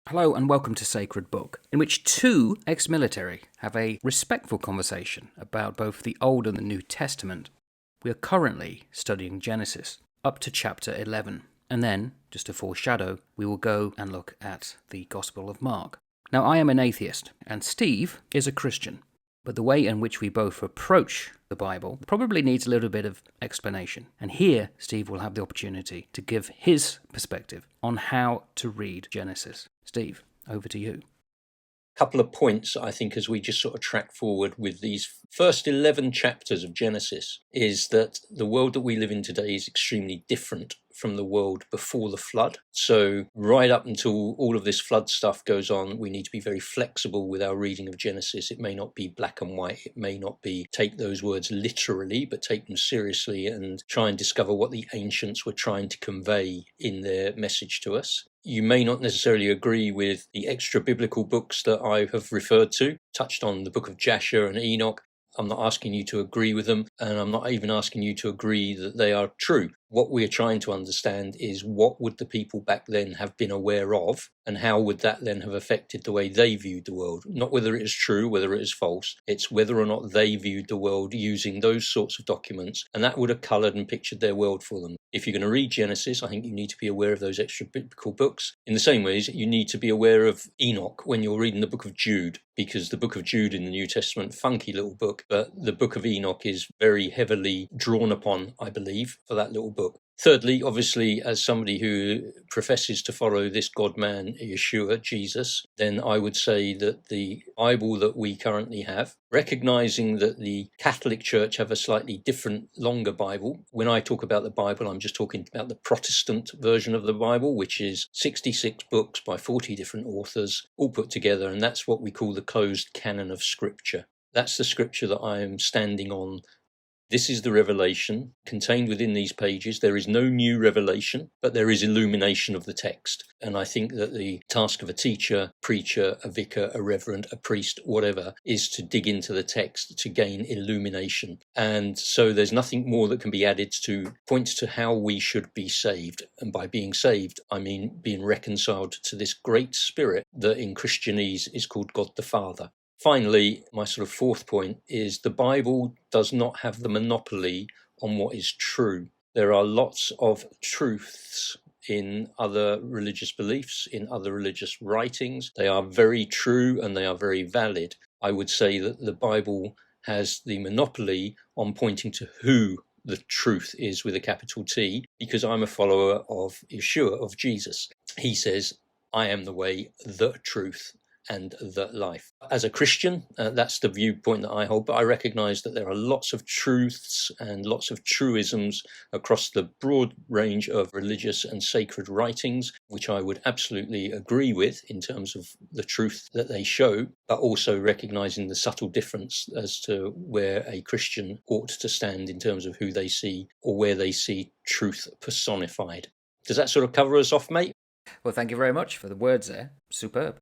Hello and welcome to Sacred Book, in which two ex-military have a respectful conversation about both the Old and the New Testament. We are currently studying Genesis, up to chapter 11, and then, just to foreshadow, we will go and look at the Gospel of Mark. Now, I am an atheist, and Steve is a Christian, but the way in which we both approach the Bible probably needs a little bit of explanation. And here, Steve will have the opportunity to give his perspective on how to read Genesis. Steve, over to you. Couple of points, I think, as we just sort of track forward with these first 11 chapters of Genesis, is that the world that we live in today is extremely different from the world before the flood. So right up until all of this flood stuff goes on, we need to be very flexible with our reading of Genesis. It may not be black and white. It may not be take those words literally, but take them seriously and try and discover what the ancients were trying to convey in their message to us. You may not necessarily agree with the extra biblical books that I have referred to, touched on the book of Jasher and Enoch. I'm not asking you to agree with them, and I'm not even asking you to agree that they are true. What we're trying to understand is what would the people back then have been aware of, and how would that then have affected the way they viewed the world? Not whether it is true, whether it is false. It's whether or not they viewed the world using those sorts of documents, and that would have coloured and pictured their world for them. If you're going to read Genesis, I think you need to be aware of those extra biblical books. In the same ways, you need to be aware of Enoch when you're reading the book of Jude, because the book of Jude in the New Testament, funky little book, but the book of Enoch is very heavily drawn upon, I believe, for that little book. Thirdly, obviously, as somebody who professes to follow this God-man, Yeshua, Jesus, then I would say that the Bible that we currently have, recognizing that the Catholic Church have a slightly different, longer Bible. When I talk about the Bible, I'm just talking about the Protestant version of the Bible, which is 66 books by 40 different authors, all put together, and that's what we call the closed canon of Scripture. That's the Scripture that I am standing on. This is the revelation contained within these pages. There is no new revelation, but there is illumination of the text. And I think that the task of a teacher, preacher, a vicar, a reverend, a priest, whatever, is to dig into the text to gain illumination. And so there's nothing more that can be added to point to how we should be saved. And by being saved, I mean being reconciled to this great spirit that in Christianese is called God the Father. Finally, my sort of fourth point is the Bible does not have the monopoly on what is true. There are lots of truths in other religious beliefs, in other religious writings. They are very true and they are very valid. I would say that the Bible has the monopoly on pointing to who the truth is with a capital T, because I'm a follower of Yeshua, of Jesus. He says, I am the way, the truth, and the life. As a Christian, that's the viewpoint that I hold, but I recognize that there are lots of truths and lots of truisms across the broad range of religious and sacred writings, which I would absolutely agree with in terms of the truth that they show, but also recognizing the subtle difference as to where a Christian ought to stand in terms of who they see or where they see truth personified. Does that sort of cover us off, mate? Well, thank you very much for the words there. Superb.